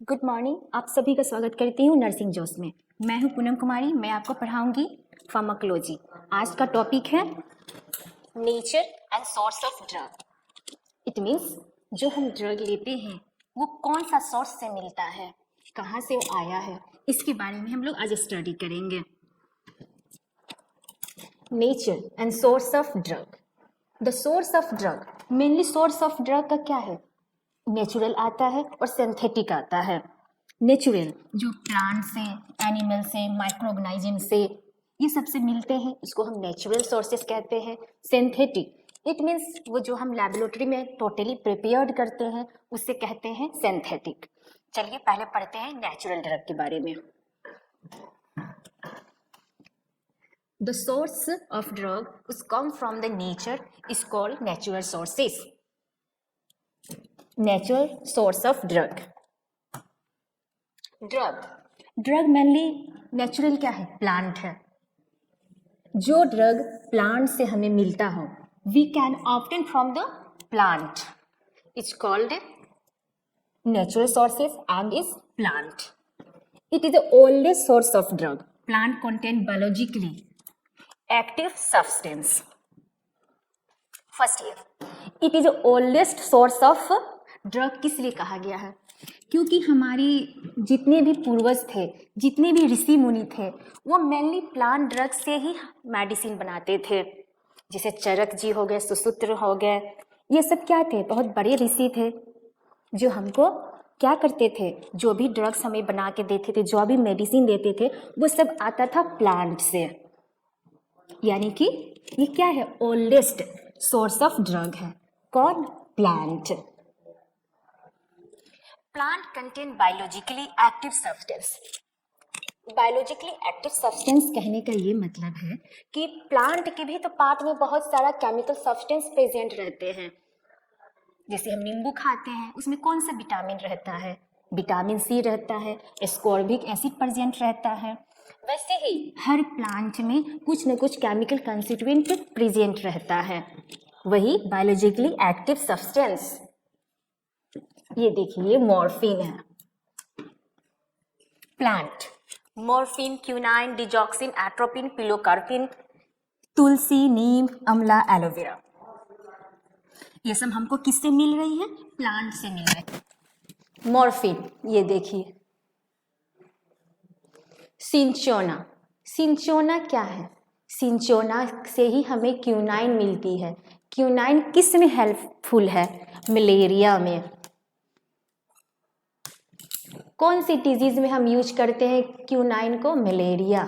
Good morning. आप सभी का स्वागत करती हूँ नर्सिंग जोश में। मैं हूँ पूनम कुमारी। मैं आपको पढ़ाऊंगी फार्माकोलॉजी। आज का टॉपिक है nature and source of drug. It means जो हम ड्रग लेते हैं वो कौन सा सोर्स से मिलता है, कहाँ से वो आया है, इसके बारे में हम लोग आज स्टडी करेंगे। Nature and source of drug. The source of drug, mainly source of drug का क्या है? नेचुरल आता है और सिंथेटिक आता है। नेचुरल जो प्लांट से, एनिमल से, माइक्रो ऑर्गेनिज्म से, ये सब से मिलते हैं, इसको हम नेचुरल सोर्सेस कहते हैं। सिंथेटिक इट मीन्स वो जो हम लेबोरेटरी में टोटली प्रिपेयर्ड करते हैं उससे कहते हैं सिंथेटिक। चलिए पहले पढ़ते हैं नेचुरल ड्रग के बारे में। The source of drug is come from the nature is called natural sources. Natural source of drug. Drug mainly natural क्या है? प्लांट है। जो ड्रग प्लांट से हमें मिलता हो, we can obtain from the plant, it's called natural sources and is plant. It is the oldest source of drug. Plant contain biologically active substance. First year, it is the oldest source of drug. किस लिए कहा गया है? क्योंकि हमारे जितने भी पूर्वज थे, जितने भी ऋषि मुनि थे, वो मेनली प्लांट ड्रग से ही मेडिसिन बनाते थे। जैसे चरक जी हो गए, सुश्रुत हो गए, ये सब क्या थे? बहुत बड़े ऋषि थे जो हमको क्या करते थे, जो भी ड्रग्स हमें बना के देते थे, जो भी मेडिसिन देते थे, वो सब आता था प्लांट से। यानी कि ये क्या है? ओल्डेस्ट सोर्स ऑफ ड्रग है। कौन? Plant. Plant contain biologically active substance. Biologically active substance कहने का ये मतलब है कि प्लांट के भी तो पार्ट में बहुत सारा केमिकल सब्सटेंस प्रेजेंट रहते हैं। जैसे हम नींबू खाते हैं, उसमें कौन सा विटामिन रहता है? विटामिन सी रहता है, एस्कॉर्बिक एसिड प्रेजेंट रहता है। वैसे ही हर प्लांट में कुछ न कुछ केमिकल कंस्टिट्यूएंट प्रेजेंट रहता है, वही बायोलॉजिकली एक्टिव सब्सटेंस। ये देखिए, मॉर्फिन है। Plant morphine, quinine, digoxin, atropine, pilocarpine, तुलसी, नीम, आंवला, एलोवेरा, ये सब हमको किससे मिल रही है? प्लांट से मिल रही है। मॉर्फिन ये देखिए। सिंचोना, सिंचोना क्या है? सिंचोना से ही हमें क्यूनाइन मिलती है। क्यूनाइन किस में हेल्पफुल है? मलेरिया में। कौन सी डिजीज में हम यूज करते हैं क्यूनाइन को? मलेरिया।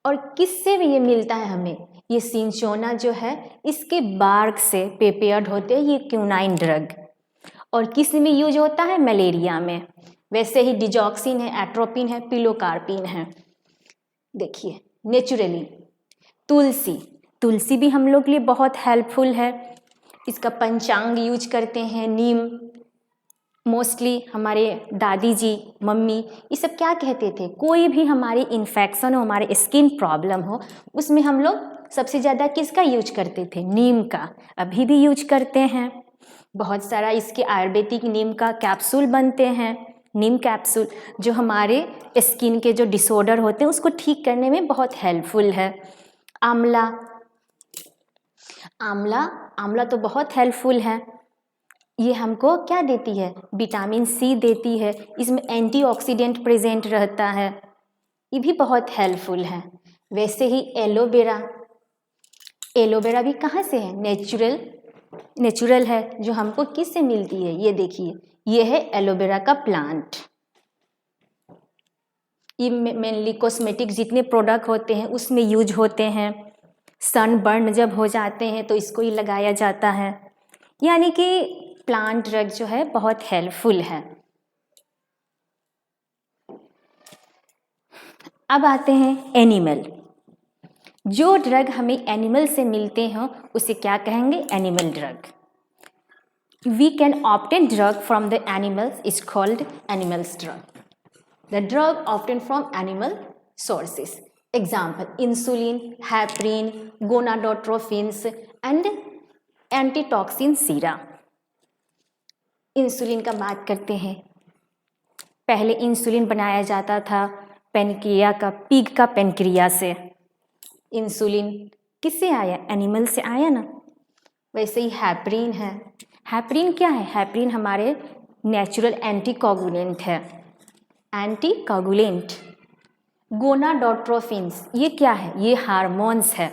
और किससे भी ये मिलता है हमें? ये सिंचोना जो है, इसके बार्क से प्रिपेयर्ड होते हैं ये क्यूनाइन ड्रग। और किस में यूज होता है? मलेरिया में। वैसे ही डिजॉक्सिन है, एट्रोपिन है, पिलोकार्पिन है। देखिए नेचुरली तुलसी, तुलसी भी हम लोग के लिए बहुत हेल्पफुल है। इसका पंचांग यूज करते हैं। नीम मोस्टली हमारे दादी जी, मम्मी, ये सब क्या कहते थे? कोई भी हमारी इन्फेक्शन हो, हमारे स्किन प्रॉब्लम हो, उसमें हम लोग सबसे ज़्यादा किसका यूज करते थे? नीम का। अभी भी यूज करते हैं। बहुत सारा इसके आयुर्वेदिक नीम का कैप्सूल बनते हैं। नीम कैप्सूल जो हमारे स्किन के जो डिसऑर्डर होते हैं उसको ठीक करने में बहुत हेल्पफुल है। आंवला, आंवला, आंवला तो बहुत हेल्पफुल है। ये हमको क्या देती है? विटामिन सी देती है। इसमें एंटीऑक्सीडेंट प्रेजेंट रहता है, ये भी बहुत हेल्पफुल है। वैसे ही एलोवेरा, एलोवेरा भी कहाँ से है? नेचुरल, नेचुरल है। जो हमको किस से मिलती है? ये देखिए, ये है एलोवेरा का प्लांट। ये मेनली कॉस्मेटिक जितने प्रोडक्ट होते हैं उसमें यूज होते हैं। सनबर्न जब हो जाते हैं तो इसको ही लगाया जाता है। यानी कि प्लांट ड्रग जो है बहुत हेल्पफुल है। अब आते हैं एनिमल। जो ड्रग हमें एनिमल से मिलते हैं उसे क्या कहेंगे? Animal drug. We can obtain drug from the animals is called animals drug. The drug obtain from animal sources, example insulin, heparin, gonadotrophins and antitoxin sera. Insulin का बात करते हैं। पहले इंसुलिन बनाया जाता था पिग का पेनक्रिया से। इंसुलिन किससे आया? एनिमल से आया ना। वैसे ही हैपरिन है। हैपरिन क्या है? हैपरिन हमारे नेचुरल एंटीकोगुलेंट है, एंटीकोगुलेंट। गोनाडोट्रोफिन्स ये क्या है? ये हार्मोन्स है।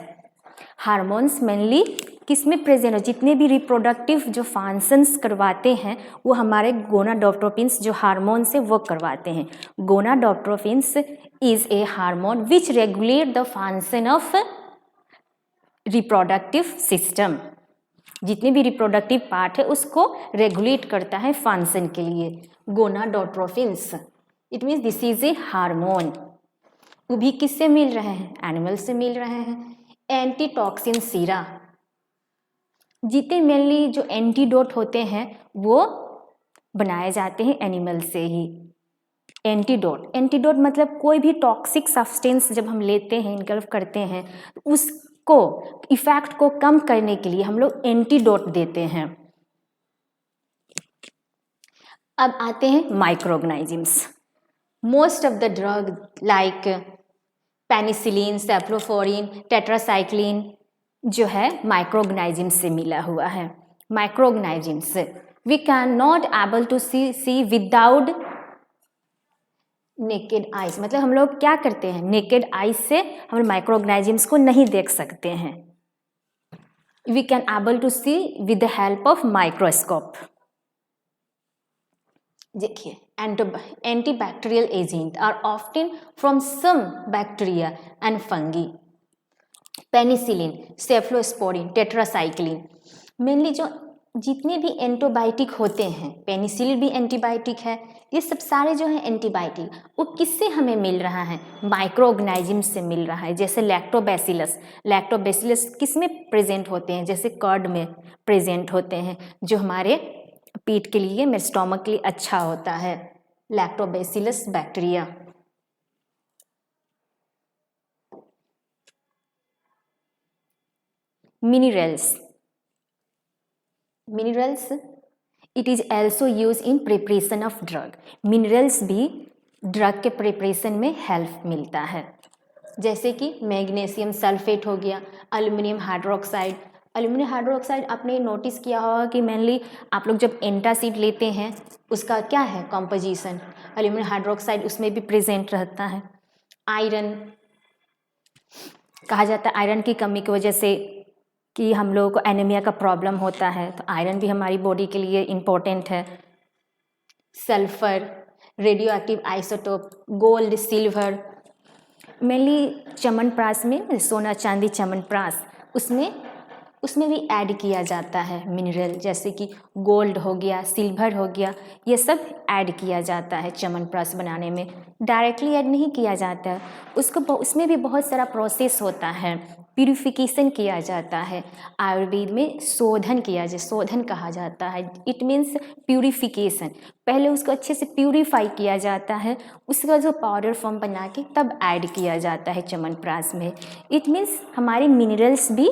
हार्मोन्स मेनली किस में प्रेजेंट है? जितने भी रिप्रोडक्टिव जो फंक्शंस करवाते हैं वो हमारे गोनाडोट्रोफिन्स जो हार्मोन्स है वो करवाते हैं। Gonadotrophins is a hormone which regulate the function of reproductive system. जितने भी रिप्रोडक्टिव पार्ट है उसको रेगुलेट करता है फंक्शन के लिए। Gonadotrophins it means this is a hormone. वो भी किससे मिल रहे हैं? एनिमल से मिल रहे हैं। एंटीटॉक्सिन सीरा, जितने मेनली जो एंटीडोट होते हैं वो बनाए जाते हैं एनिमल से ही। एंटीडोट मतलब कोई भी टॉक्सिक सब्सटेंस जब हम लेते हैं, इनकल्फ करते हैं, उसको इफेक्ट को कम करने के लिए हम लोग एंटीडोट देते हैं। अब आते हैं microorganisms. Most of the drug like penicillin, cephalosporin, tetracycline जो है माइक्रोऑर्गेनिजम्स से मिला हुआ है। Microorganisms we can not able to see without naked eyes, मतलब हम लोग क्या करते हैं? नेकेड आइज से हम माइक्रोऑर्गेनिजम्स को नहीं देख सकते हैं। We can able to see with the help of microscope. देखिए, antibacterial agent are often from some bacteria and fungi. Penicillin, cephalosporin, tetracycline, mainly जो जितने भी एंटीबायोटिक होते हैं, पेनिसिलिन भी एंटीबायोटिक है, ये सब सारे जो हैं एंटीबायोटिक, वो किससे हमें मिल रहा है? माइक्रोऑर्गेनिजम से मिल रहा है। जैसे लैक्टोबैसिलस किस में प्रेजेंट होते हैं? जैसे कर्ड में प्रेजेंट होते हैं, जो हमारे पेट के लिए, मेरे स्टोमक के लिए अच्छा होता है, lactobacillus bacteria. Minerals it is also use in preparation of drug. Minerals भी ड्रग के प्रिपरेशन में हेल्प मिलता है। जैसे कि मैग्नीशियम सल्फेट हो गया, एल्युमिनियम हाइड्रोक्साइड। एल्युमिनियम हाइड्रोक्साइड आपने नोटिस किया होगा कि मेनली आप लोग जब एंटासिड लेते हैं उसका क्या है कॉम्पोजिशन? एल्युमिनियम हाइड्रोक्साइड उसमें भी प्रेजेंट रहता है। आयरन कहा जाता है आयरन की कमी की वजह से कि हम लोगों को एनीमिया का प्रॉब्लम होता है, तो आयरन भी हमारी बॉडी के लिए इम्पोर्टेंट है। Sulphur, radio active isotope, gold, silver, mainly chyawanprash में, सोना चांदी च्यवनप्राश, उसमें भी ऐड किया जाता है मिनरल, जैसे कि गोल्ड हो गया, सिल्वर हो गया, ये सब ऐड किया जाता है च्यवनप्राश बनाने में। डायरेक्टली ऐड नहीं किया जाता है, उसमें भी बहुत सारा प्रोसेस होता है, प्यूरिफिकेशन किया जाता है। आयुर्वेद में शोधन शोधन कहा जाता है। It means purification. पहले उसको अच्छे से प्यूरिफाई किया जाता है, उसका जो पाउडर फॉर्म बना के तब ऐड किया जाता है च्यवनप्राश में। इट मीन्स हमारे मिनरल्स भी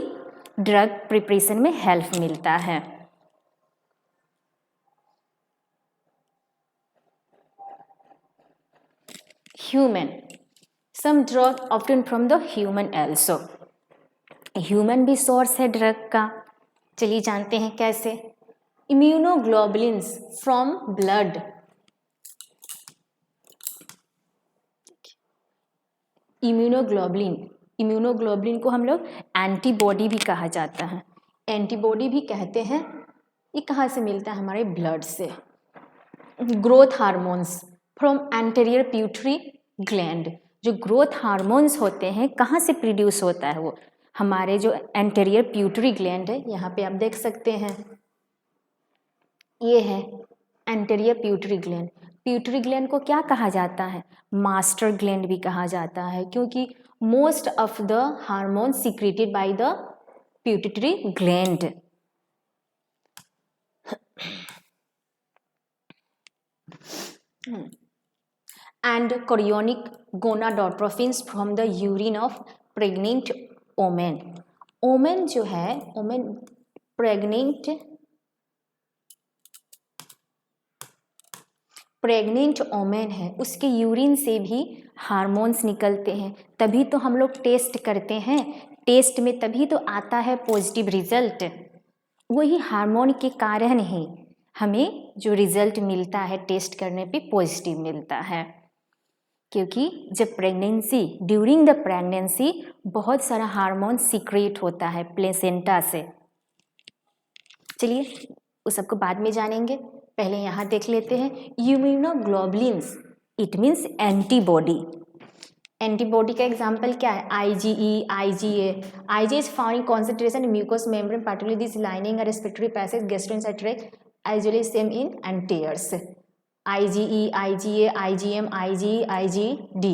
ड्रग प्रिपरेशन में हेल्प मिलता है। Human, some drug obtain from the human also. Human भी सोर्स है ड्रग का। चलिए जानते हैं कैसे। Immunoglobulins from blood. इम्यूनोग्लोबुलिन को हम लोग एंटीबॉडी भी कहा जाता है, एंटीबॉडी भी कहते हैं। ये कहाँ से मिलता है? हमारे ब्लड से। Growth hormones from anterior pituitary gland. जो ग्रोथ हार्मोन्स होते हैं कहाँ से प्रोड्यूस होता है? वो हमारे जो एंटीरियर पिट्यूटरी ग्लैंड है, यहाँ पे आप देख सकते हैं, ये है anterior pituitary gland. Pituitary gland को क्या कहा जाता है? मास्टर ग्लैंड भी कहा जाता है, क्योंकि most of the hormone secreted by the pituitary gland. and chorionic gonadotropins from the urine of pregnant women। Women जो है, ओमेन प्रेग्नेंट प्रेग्नेंट वोमेन है उसके यूरिन से भी हार्मोन्स निकलते हैं, तभी तो हम लोग टेस्ट करते हैं, टेस्ट में तभी तो आता है पॉजिटिव रिजल्ट। वही हार्मोन के कारण ही हमें जो रिजल्ट मिलता है टेस्ट करने पे पॉजिटिव मिलता है, क्योंकि जब प्रेगनेंसी, ड्यूरिंग द प्रेगनेंसी बहुत सारा हार्मोन सीक्रेट होता है प्लेसेंटा से। चलिए उस सबको बाद में जानेंगे, पहले यहाँ देख लेते हैं immunoglobulins, it means antibody. Antibody का एग्जाम्पल क्या है? IgE, IgA। IgA is found in concentration in mucus membrane, particularly this lining respiratory passage gastrointestinal, आइजोली सेम इन एंटीयर्स। IgE, IgA, IgM, IgE, IgD,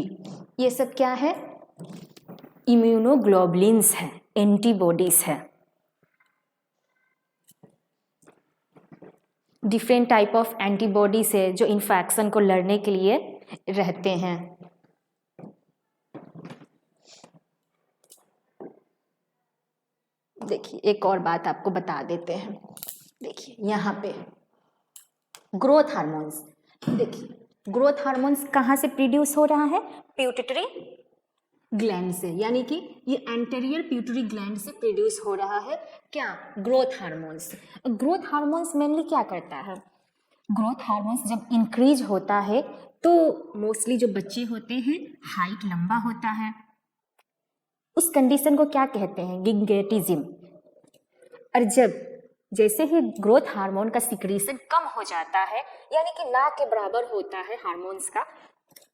ये सब क्या है? इम्यूनोग्लोबुलिन्स है, एंटीबॉडीज है। डिफरेंट टाइप ऑफ एंटीबॉडीज है जो इन्फेक्शन को लड़ने के लिए रहते हैं। देखिए एक और बात आपको बता देते हैं, देखिए यहाँ पे ग्रोथ हार्मोन्स, देखिए ग्रोथ हार्मोन्स कहाँ से प्रोड्यूस हो रहा है? पिट्यूटरी ग्लैंड से, यानी कि ये एंटीरियर पिट्यूटरी ग्लैंड से प्रोड्यूस हो रहा है क्या? Growth hormones. Growth hormones mainly क्या करता है? ग्रोथ हार्मोन्स जब इंक्रीज होता है तो मोस्टली जो बच्चे होते हैं हाइट लंबा होता है, उस कंडीशन को क्या कहते हैं? गिगेटिज्म। और जब जैसे ही ग्रोथ हार्मोन का सिक्रीशन कम हो जाता है, यानी कि ना के बराबर होता है हार्मोन्स का,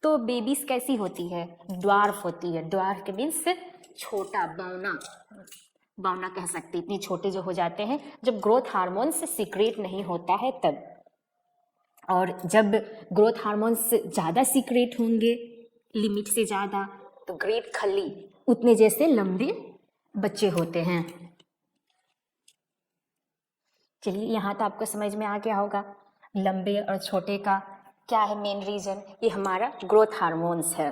तो बेबीज कैसी होती है? ड्वार्फ होती है। ड्वार्फ के मीन्स छोटा, बौना, बौना कह सकते, इतने छोटे जो हो जाते हैं जब ग्रोथ हार्मोन से सीक्रेट नहीं होता है तब। और जब ग्रोथ हार्मोन्स ज़्यादा सीक्रेट होंगे, लिमिट से ज़्यादा, तो ग्रेट खली उतने जैसे लंबे बच्चे होते हैं। चलिए यहाँ तो आपको समझ में आ गया होगा लंबे और छोटे का क्या है मेन रीजन? ये हमारा ग्रोथ हार्मोन्स है।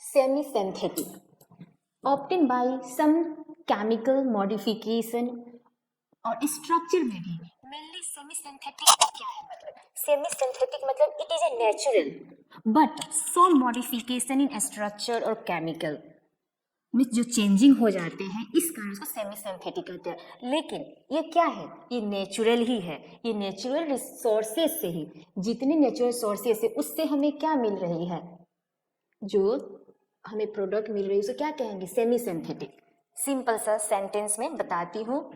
Semi synthetic obtain by some chemical modification और स्ट्रक्चर में भी मेनली सेमी सिंथेटिक क्या है? मतलब सेमी सिंथेटिक मतलब it is a natural but some modification in structure और केमिकल में जो चेंजिंग हो जाते हैं, इस कारण उसको सेमी सिंथेटिक कहते हैं। लेकिन ये क्या है? ये नेचुरल ही है, ये नेचुरल रिसोर्सेज से ही, जितने नेचुरल सोर्सेज से उससे हमें क्या मिल रही है, जो हमें प्रोडक्ट मिल रही है उसे क्या कहेंगे? Semi synthetic. सिंपल सा सेंटेंस में बताती हूँ,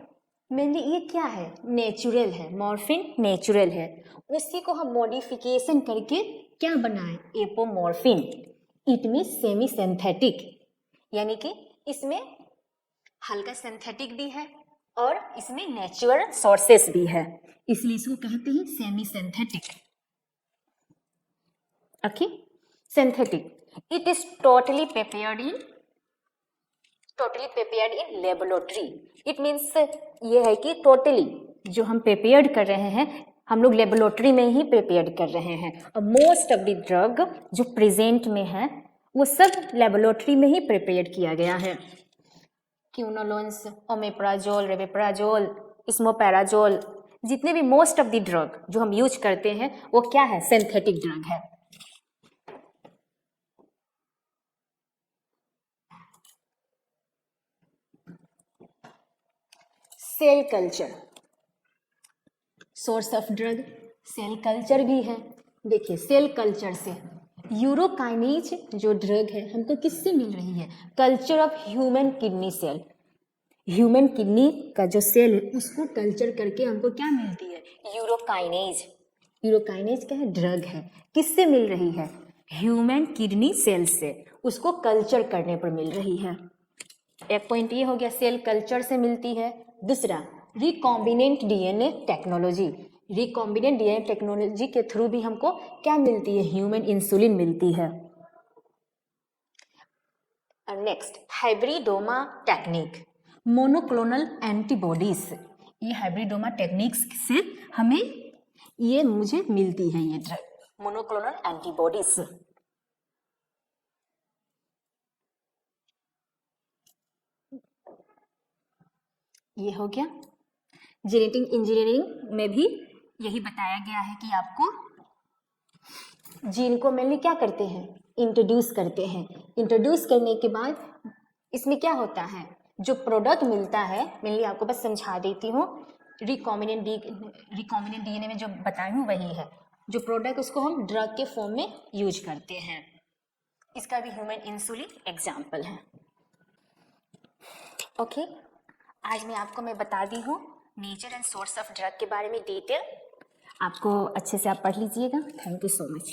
मेनली ये क्या है? नेचुरल है, मॉर्फिन नेचुरल है, उसी को हम मॉडिफिकेशन करके क्या बनाए? एपोमॉर्फिन। इट मीन्स सेमी सिंथेटिक, यानी कि इसमें हल्का सिंथेटिक भी है और इसमें नेचुरल सोर्सेस भी है, इसलिए इसको कहते हैं semi synthetic. Okay, synthetic it is totally prepared in laboratory. It means ये है कि टोटली जो हम प्रिपेयर्ड कर रहे हैं हम लोग लेबोरेटरी में ही प्रिपेयर्ड कर रहे हैं, और मोस्ट ऑफ द ड्रग जो प्रेजेंट में है वो सब लेबोरेटरी में ही प्रिपेयर किया गया है। क्यूनोलोन्स, ओमेप्राजोल, रेबेप्राजोल, स्मोपेराजोल, जितने भी मोस्ट ऑफ द ड्रग जो हम यूज करते हैं वो क्या है? सिंथेटिक ड्रग है। Cell culture, source of drug cell culture भी है। देखिए सेल कल्चर से यूरोकाइनेज जो ड्रग है हमको किससे मिल रही है? Culture of human kidney cell. Human kidney का जो सेल है उसको कल्चर करके हमको क्या मिलती है? यूरोकाइनेज। यूरोकाइनेज क्या है? ड्रग है। किससे मिल रही है? ह्यूमन किडनी सेल से, उसको कल्चर करने पर मिल रही है। एक पॉइंट ये हो गया, सेल कल्चर से मिलती है। दूसरा recombinant DNA technology, recombinant DNA technology के थ्रू भी हमको क्या मिलती है? ह्यूमन इंसुलिन मिलती है। Next hybridoma technique, monoclonal antibodies, ये हाइब्रिडोमा टेक्निक्स से हमें ये मुझे मिलती है ये ड्रग मोनोक्लोनल एंटीबॉडीज। ये हो गया। जेनेटिक इंजीनियरिंग में भी यही बताया गया है कि आपको जीन को मेनली क्या करते हैं, इंट्रोड्यूस करते हैं। इंट्रोड्यूस करने के बाद इसमें क्या होता है, जो प्रोडक्ट मिलता है, मेनली आपको बस समझा देती हूँ, रिकॉम्बिनेंट डीएनए में जो बताई हूँ वही है। जो प्रोडक्ट उसको हम ड्रग के फॉर्म में यूज करते हैं। इसका भी ह्यूमन इंसुलिन एग्जाम्पल है। ओके, आज मैं बता दी हूँ nature and source of drug के बारे में डिटेल। आपको अच्छे से आप पढ़ लीजिएगा। Thank you so much.